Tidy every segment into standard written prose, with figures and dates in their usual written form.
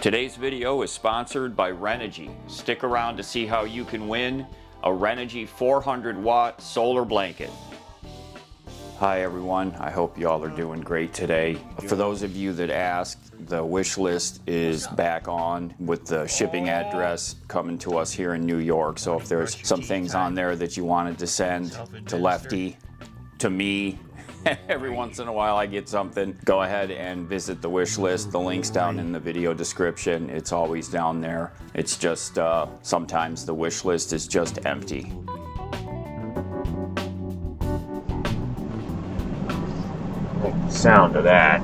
Today's video is sponsored by Renogy. Stick around to see how you can win a Renogy 400-watt solar blanket. Hi everyone, I hope you all are doing great today. For those of you that asked, the wish list is back on with the shipping address coming to us here in New York. So if there's some things on there that you wanted to send to Lefty, to me, every once in a while I get something, go ahead and visit the wish list. The link's down in the video description. It's always down there. It's just sometimes the wish list is just empty. Like the sound of that.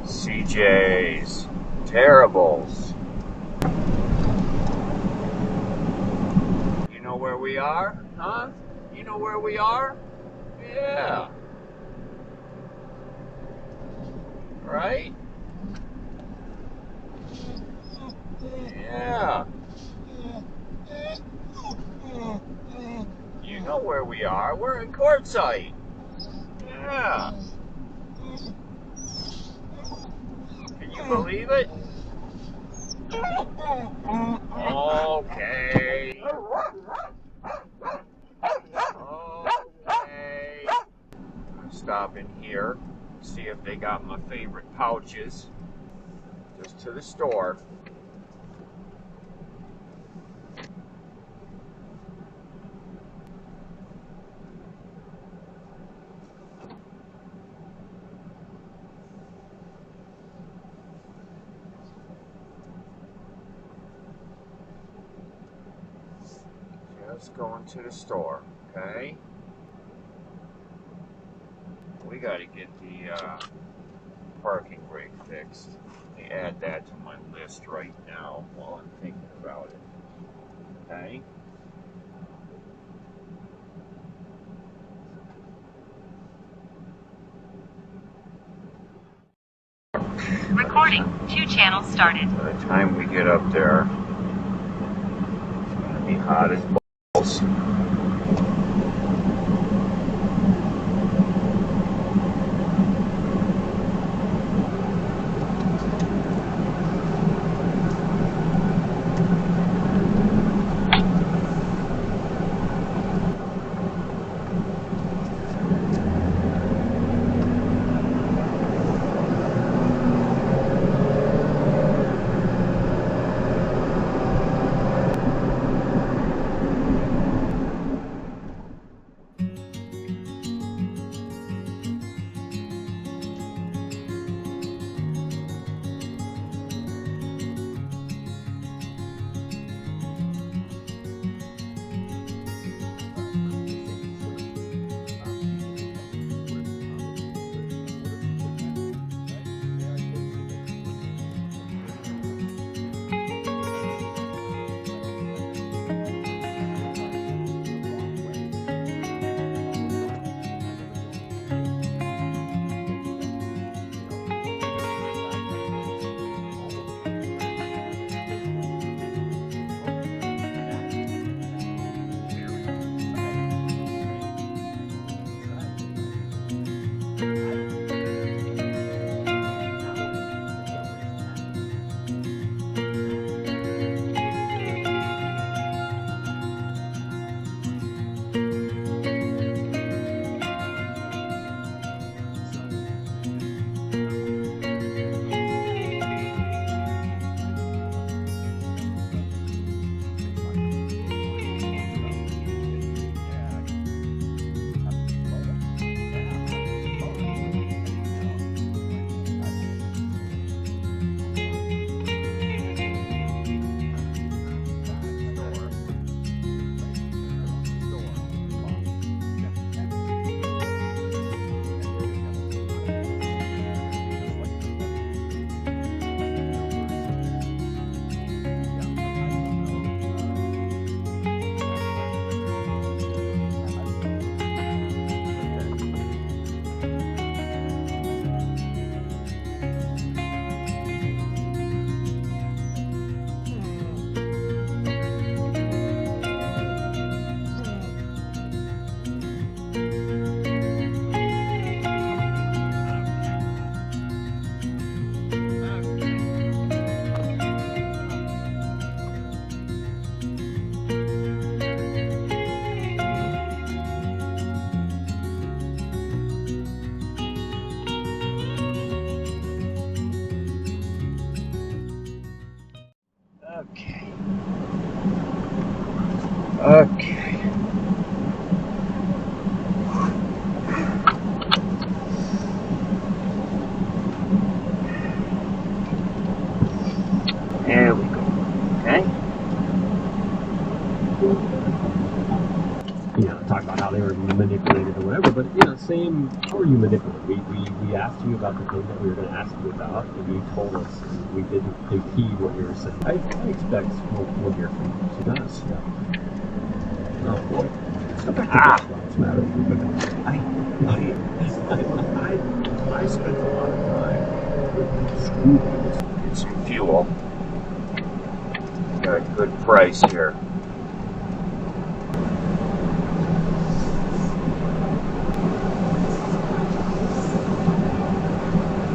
CJ's Terribles. You know where we are? Huh? You know where we are? Yeah. Right? Yeah. You know where we are. We're in Quartzsite. Yeah. Can you believe it? Okay. Okay. Stop in here, see if they got my favorite pouches. Just to the store. Just going to the store, okay? We got to get the parking brake fixed. Let me add that to my list right now while I'm thinking about it. Okay? Recording. 2 channels started. By the time we get up there, it's going to be hot as balls. How are you manipulating? We asked you about the thing that we were going to ask you about, and you told us we didn't heed what you were saying. I expect we'll hear from you. So that's, yeah. Oh boy. Let's go back to this Rob's matter. I spent a lot of time with schools. Get some fuel. Got a good price here.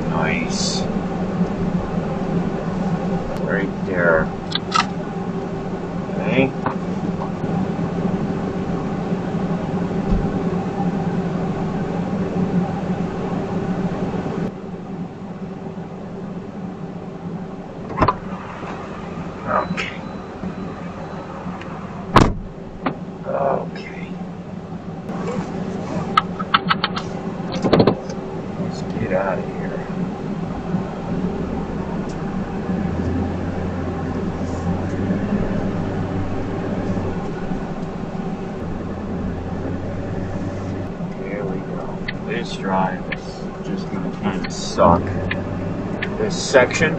Nice. Right there. Okay. Okay. Okay. Let's get out of here. Here we go. This drive is just gonna kind of suck. This section.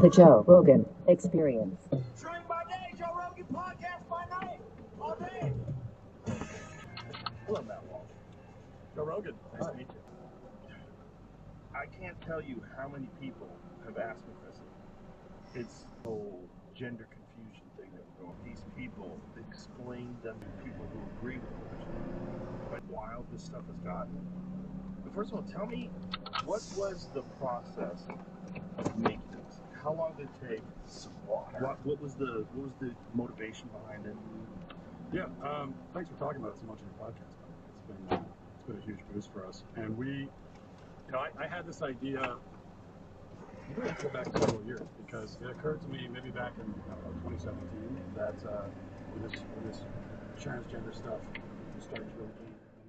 The Joe Rogan Experience. Drink by day, Joe Rogan podcast by night, all day. Hello, Matt Walsh. Joe Rogan, nice to meet you. I can't tell you how many people have asked me this. It's the whole gender confusion thing that we're going. These people explain them to people who agree with them. How wild this stuff has gotten. But first of all, tell me, what was the process of making this? How long did it take? Some water. What was the motivation behind it? Yeah, thanks for talking about it so much in your podcast. It's been a huge boost for us, and I had this idea. I'm going to go back several years because it occurred to me maybe back in 2017 that when this transgender stuff was starting to really gain mainstream.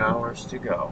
Hours to go.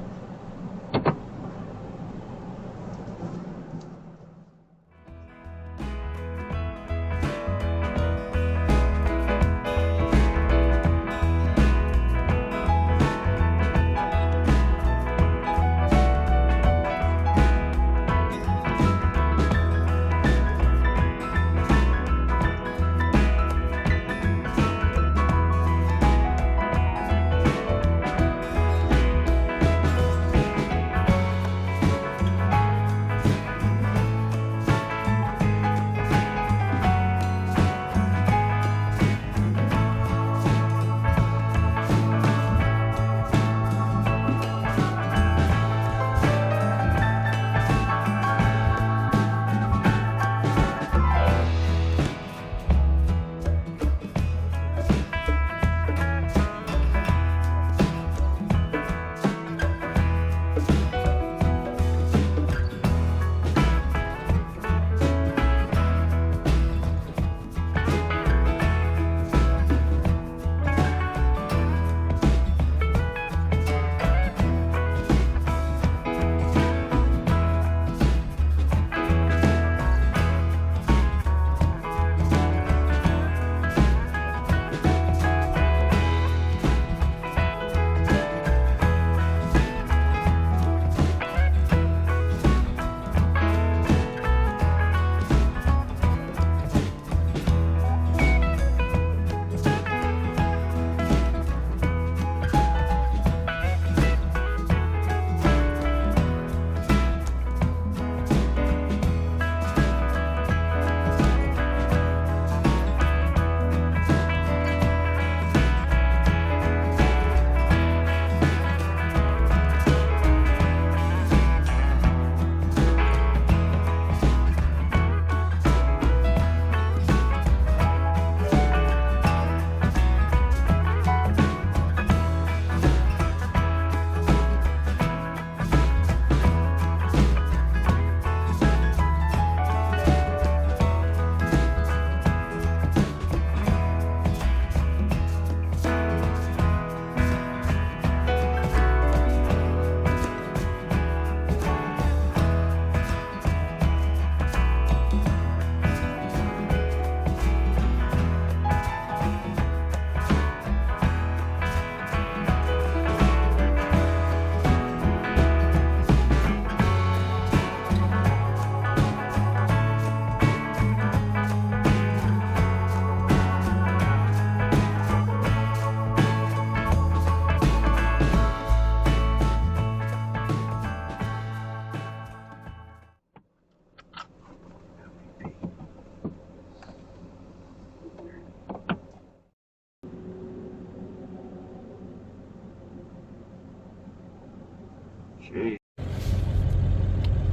Jeez.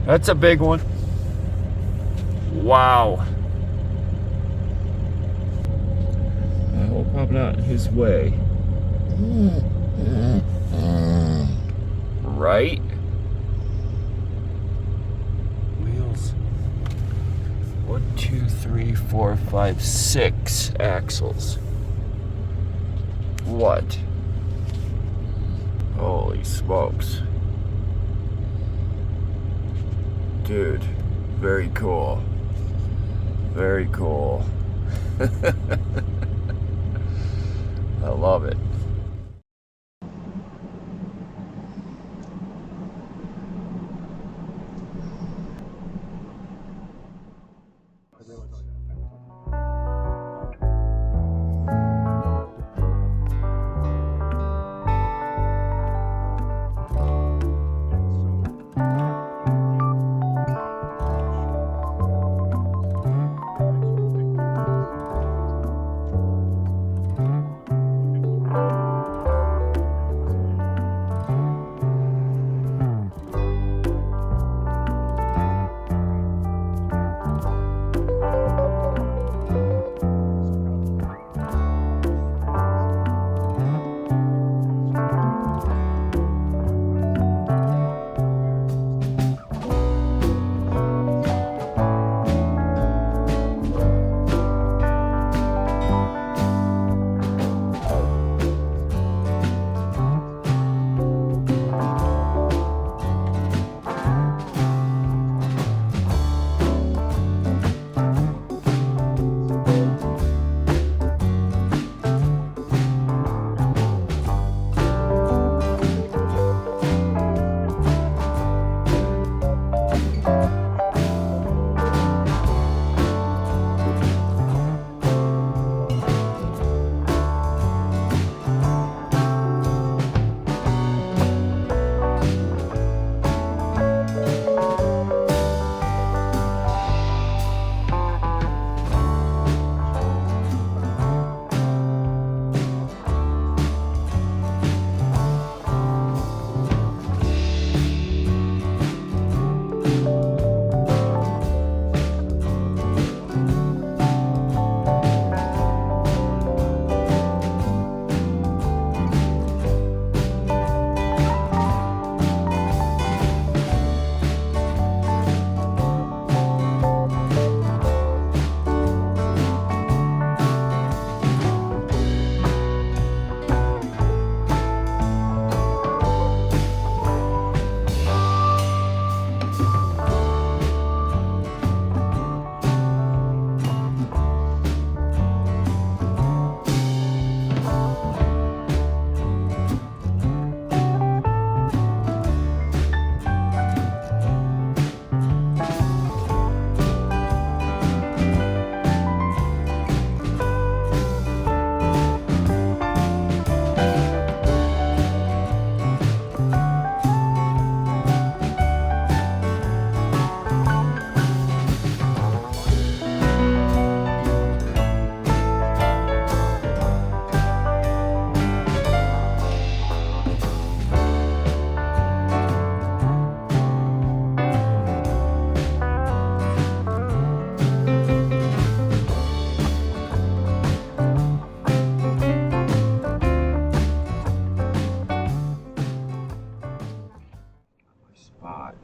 That's a big one. Wow. I hope I'm not in his way. Right? Wheels. 1, 2, 3, 4, 5, 6 axles. What? Holy smokes. Dude, very cool. Very cool. I love it. Spot.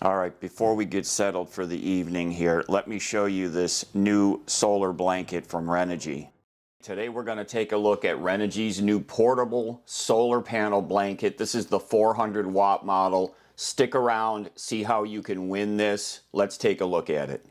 All right, before we get settled for the evening here, let me show you this new solar blanket from Renogy. Today we're going to take a look at Renogy's new portable solar panel blanket. This is the 400 watt model. Stick around, see how you can win this. Let's take a look at it.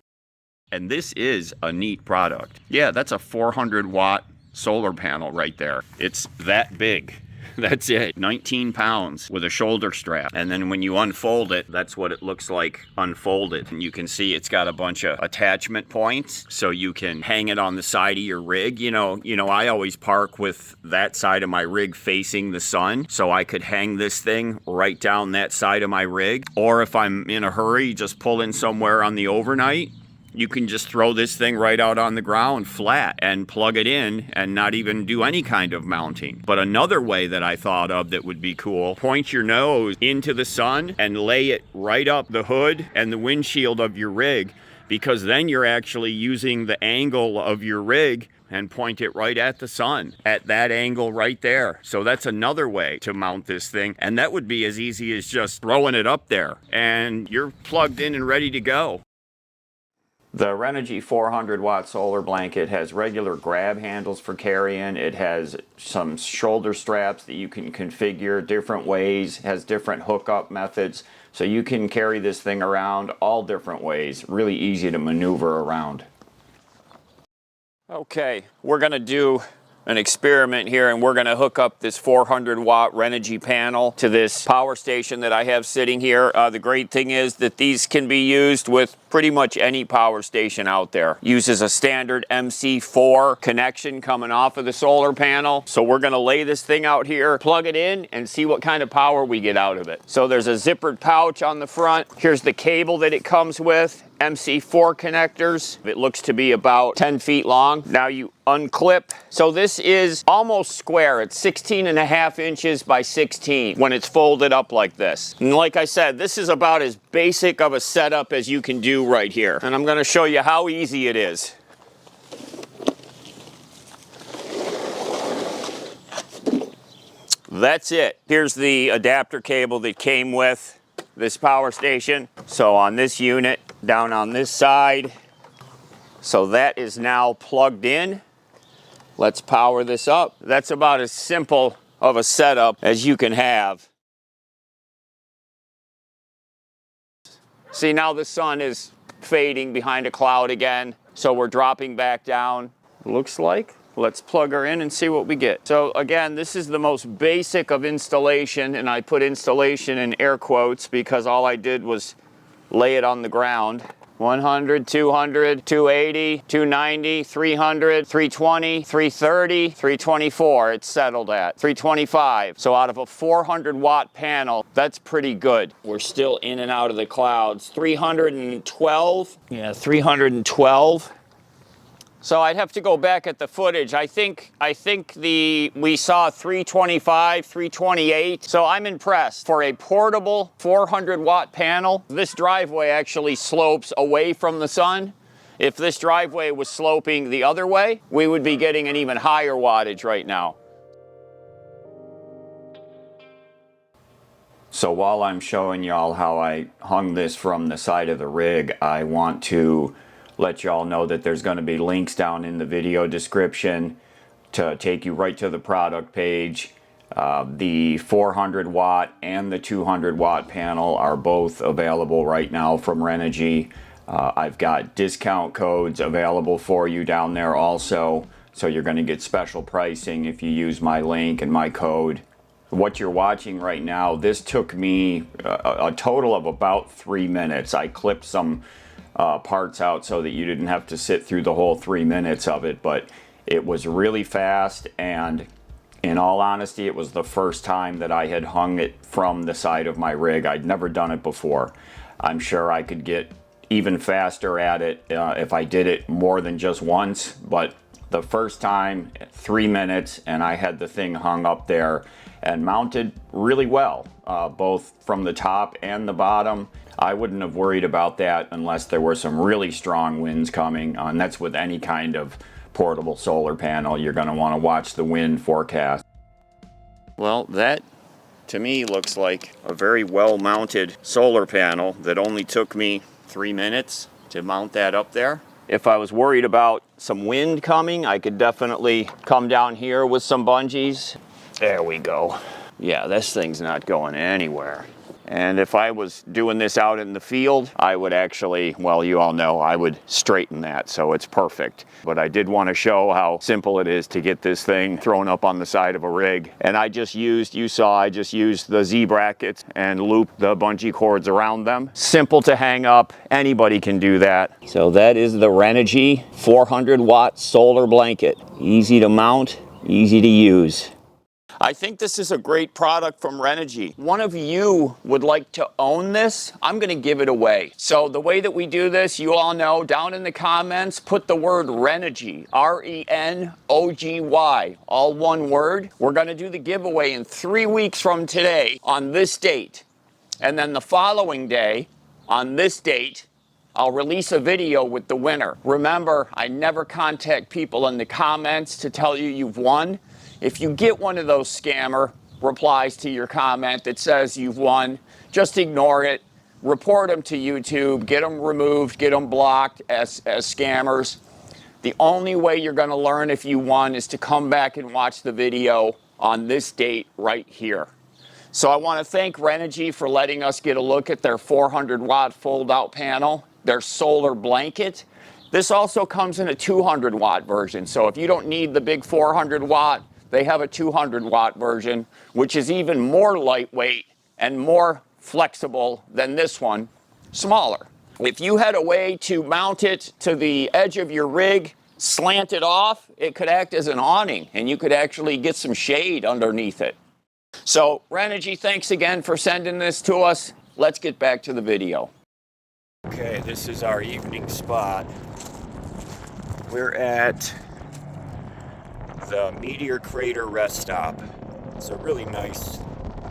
And this is a neat product. Yeah, that's a 400 watt solar panel right there. It's that big. That's it, 19 pounds with a shoulder strap. And then when you unfold it, that's what it looks like unfolded. And you can see it's got a bunch of attachment points, so you can hang it on the side of your rig. You know, I always park with that side of my rig facing the sun, so I could hang this thing right down that side of my rig. Or if I'm in a hurry, just pull in somewhere on the overnight, you can just throw this thing right out on the ground flat and plug it in and not even do any kind of mounting. But another way that I thought of that would be cool, point your nose into the sun and lay it right up the hood and the windshield of your rig, because then you're actually using the angle of your rig and point it right at the sun, at that angle right there. So that's another way to mount this thing. And that would be as easy as just throwing it up there and you're plugged in and ready to go. The Renogy 400 watt solar blanket has regular grab handles for carrying. It has some shoulder straps that you can configure different ways, has different hookup methods. So you can carry this thing around all different ways. Really easy to maneuver around. Okay, we're gonna do an experiment here, and we're going to hook up this 400 watt Renogy panel to this power station that I have sitting here. The great thing is that these can be used with pretty much any power station out there. Uses a standard MC4 connection coming off of the solar panel. So we're going to lay this thing out here, plug it in, and see what kind of power we get out of it. So there's a zippered pouch on the front. Here's the cable that it comes with. MC4 connectors. It looks to be about 10 feet long. Now you unclip. So this is almost square. It's 16.5 inches by 16 when it's folded up like this. And like I said, this is about as basic of a setup as you can do right here. And I'm going to show you how easy it is. That's it. Here's the adapter cable that came with this power station. So on this unit, down on this side, so that is now plugged in. Let's power this up. That's about as simple of a setup as you can have. See, now the sun is fading behind a cloud again, so we're dropping back down, looks like. Let's plug her in and see what we get. So again, this is the most basic of installation, and I put installation in air quotes because all I did was lay it on the ground. 100, 200, 280, 290, 300, 320, 330, 324. It's settled at 325. So out of a 400 watt panel, that's pretty good. We're still in and out of the clouds. 312. Yeah, 312. So I'd have to go back at the footage. I think we saw 325, 328. So I'm impressed. For a portable 400 watt panel, this driveway actually slopes away from the sun. If this driveway was sloping the other way, we would be getting an even higher wattage right now. So while I'm showing y'all how I hung this from the side of the rig, I want to let y'all know that there's going to be links down in the video description to take you right to the product page. The 400 watt and the 200 watt panel are both available right now from Renogy. I've got discount codes available for you down there also, so you're going to get special pricing if you use my link and my code. What you're watching right now, this took me a total of about 3 minutes. I clipped some parts out so that you didn't have to sit through the whole 3 minutes of it, but it was really fast, and in all honesty, it was the first time that I had hung it from the side of my rig. I'd never done it before. I'm sure I could get even faster at it if I did it more than just once, but the first time, 3 minutes, and I had the thing hung up there and mounted really well, both from the top and the bottom. I wouldn't have worried about that unless there were some really strong winds coming, and that's with any kind of portable solar panel. You're going to want to watch the wind forecast. Well, that to me looks like a very well-mounted solar panel that only took me 3 minutes to mount that up there. If I was worried about some wind coming, I could definitely come down here with some bungees. There we go. Yeah, this thing's not going anywhere. And if I was doing this out in the field, I would actually, well, you all know, I would straighten that so it's perfect. But I did want to show how simple it is to get this thing thrown up on the side of a rig. And I just used, you saw, I just used the Z brackets and looped the bungee cords around them. Simple to hang up, anybody can do that. So that is the Renogy 400 watt solar blanket. Easy to mount, easy to use. I think this is a great product from Renogy. One of you would like to own this, I'm gonna give it away. So the way that we do this, you all know, down in the comments, put the word Renogy, R-E-N-O-G-Y, all one word. We're gonna do the giveaway in 3 weeks from today on this date. And then the following day, on this date, I'll release a video with the winner. Remember, I never contact people in the comments to tell you you've won. If you get one of those scammer replies to your comment that says you've won, just ignore it, report them to YouTube, get them removed, get them blocked as scammers. The only way you're gonna learn if you won is to come back and watch the video on this date right here. So I wanna thank Renogy for letting us get a look at their 400 watt fold out panel, their solar blanket. This also comes in a 200 watt version. So if you don't need the big 400 watt, they have a 200 watt version, which is even more lightweight and more flexible than this one, smaller. If you had a way to mount it to the edge of your rig, slant it off, it could act as an awning and you could actually get some shade underneath it. So Renogy, thanks again for sending this to us. Let's get back to the video. Okay, this is our evening spot. We're at the Meteor Crater rest stop. It's a really nice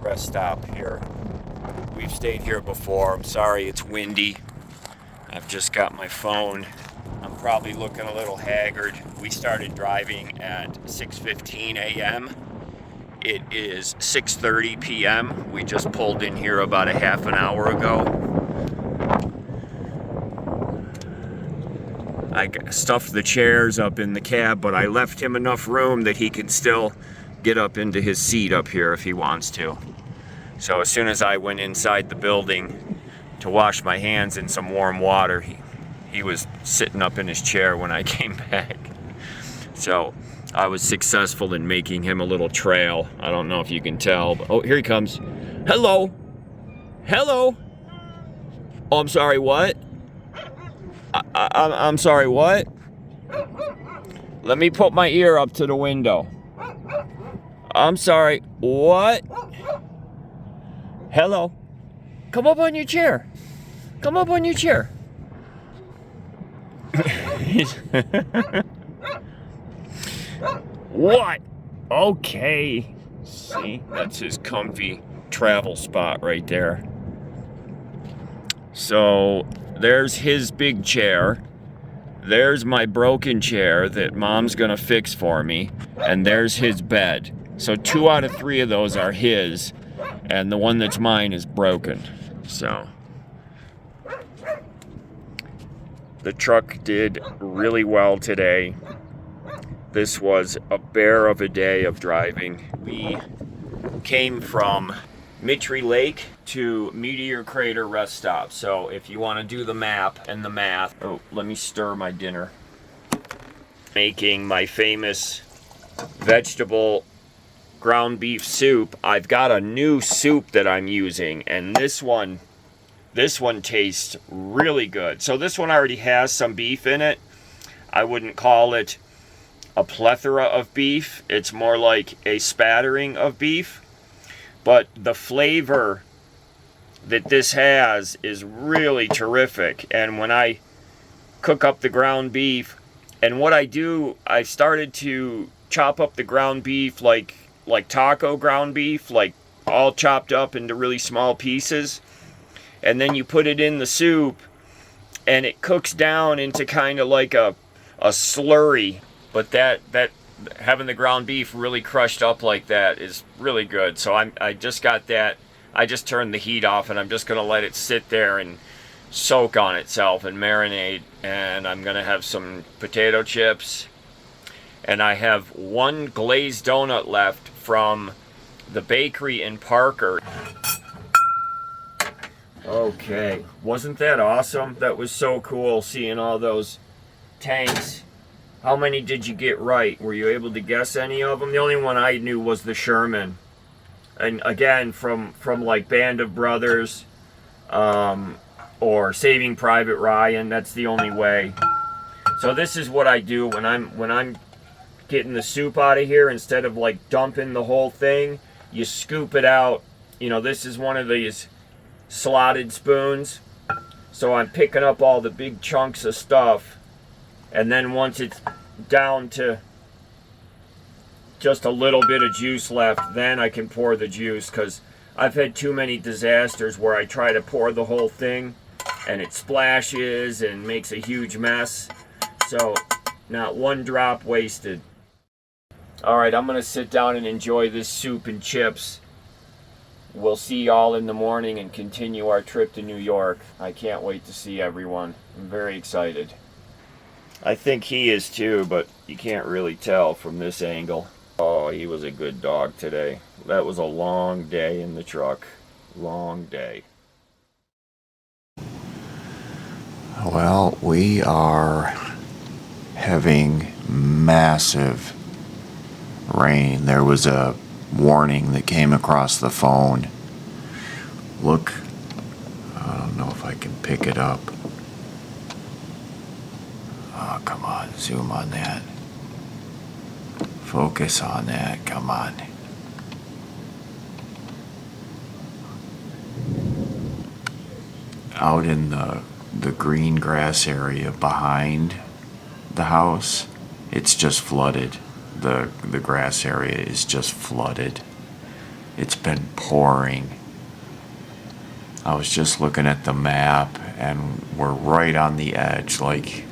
rest stop here. We've stayed here before. I'm sorry it's windy. I've just got my phone. I'm probably looking a little haggard. We started driving at 6:15 a.m. It is 6:30 p.m. We just pulled in here about a half an hour ago. I stuffed the chairs up in the cab, but I left him enough room that he can still get up into his seat up here if he wants to. So as soon as I went inside the building to wash my hands in some warm water, he was sitting up in his chair when I came back. So I was successful in making him a little trail. I don't know if you can tell, but oh, here he comes. Hello. Hello. Oh, I'm sorry, what? I'm sorry, what? Let me put my ear up to the window. I'm sorry, what? Hello. Come up on your chair. Come up on your chair. What? Okay. See, that's his comfy travel spot right there. So there's his big chair. There's my broken chair that Mom's gonna fix for me. And there's his bed. So 2 out of 3 of those are his. And the one that's mine is broken. So the truck did really well today. This was a bear of a day of driving. We came from Mitri Lake to Meteor Crater rest stop. So if you want to do the map and the math, oh, let me stir my dinner. Making my famous vegetable ground beef soup. I've got a new soup that I'm using, and this one tastes really good. So this one already has some beef in it. I wouldn't call it a plethora of beef. It's more like a spattering of beef. But the flavor that this has is really terrific. And when I cook up the ground beef, and what I do, I started to chop up the ground beef like taco ground beef, like all chopped up into really small pieces. And then you put it in the soup, and it cooks down into kind of like a slurry. But that having the ground beef really crushed up like that is really good. So I just got that. I just turned the heat off, and I'm just gonna let it sit there and soak on itself and marinate. And I'm gonna have some potato chips, and I have one glazed donut left from the bakery in Parker. Okay, wasn't that awesome? That was so cool seeing all those tanks. How many did you get right? Were you able to guess any of them? The only one I knew was the Sherman. And again, from like Band of Brothers, or Saving Private Ryan, that's the only way. So this is what I do when I'm getting the soup out of here. Instead of like dumping the whole thing, you scoop it out. You know, this is one of these slotted spoons, so I'm picking up all the big chunks of stuff, and then once it's down to just a little bit of juice left, then I can pour the juice, because I've had too many disasters where I try to pour the whole thing and it splashes and makes a huge mess. So not one drop wasted. Alright, I'm gonna sit down and enjoy this soup and chips. We'll see y'all in the morning and continue our trip to New York. I can't wait to see everyone. I'm very excited. I think he is too, but you can't really tell from this angle. Oh, he was a good dog today. That was a long day in the truck. Long day. Well, we are having massive rain. There was a warning that came across the phone. Look, I don't know if I can pick it up. Oh, come on, zoom on that. Focus on that, come on. Out in the green grass area behind the house, it's just flooded. The grass area is just flooded. It's been pouring. I was just looking at the map and we're right on the edge, like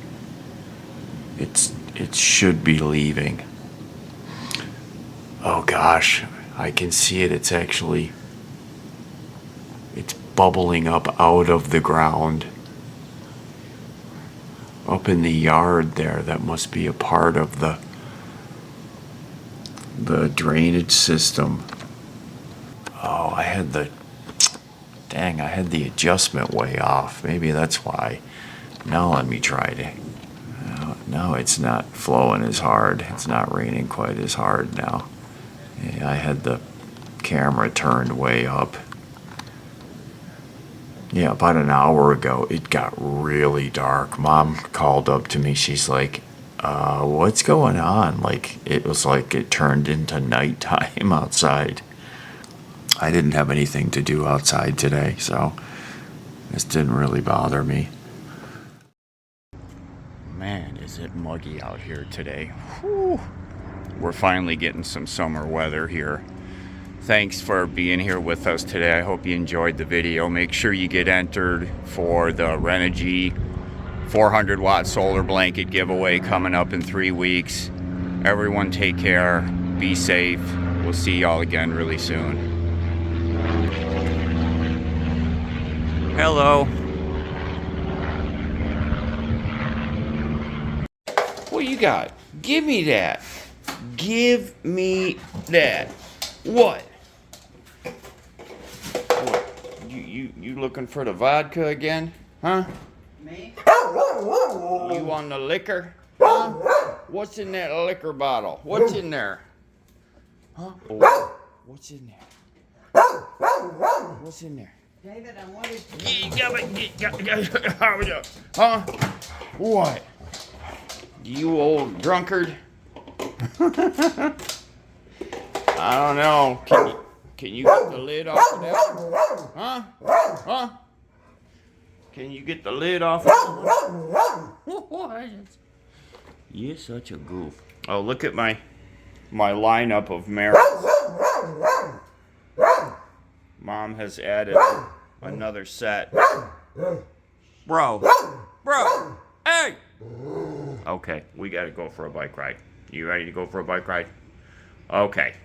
it should be leaving. Oh gosh, I can see it. It's bubbling up out of the ground. Up in the yard there, that must be a part of the drainage system. Oh, I had the adjustment way off. Maybe that's why. Now let me try to. No, it's not flowing as hard. It's not raining quite as hard now. Yeah, I had the camera turned way up. Yeah, about an hour ago, it got really dark. Mom called up to me. She's like, what's going on? Like, it was like it turned into nighttime outside. I didn't have anything to do outside today, so this didn't really bother me. Man, is it muggy out here today. Whew. We're finally getting some summer weather here. Thanks for being here with us today. I hope you enjoyed the video. Make sure you get entered for the Renogy 400 watt solar blanket giveaway coming up in 3 weeks. Everyone take care. Be safe. We'll see y'all again really soon. Hello. What you got? Give me that. Give me that. What? You looking for the vodka again? Huh? Me? You on the liquor? Huh? What's in that liquor bottle? What's in there? Huh? Oh, what's in there? What's in there? David, I wanted to... Huh? What? You old drunkard? I don't know. Can you get the lid off of that? Huh? Huh? Can you get the lid off of that? You're such a goof. Oh, look at my lineup of marrows. Mom has added another set. Bro. Hey! Okay, we gotta go for a bike ride. You ready to go for a bike ride? Okay.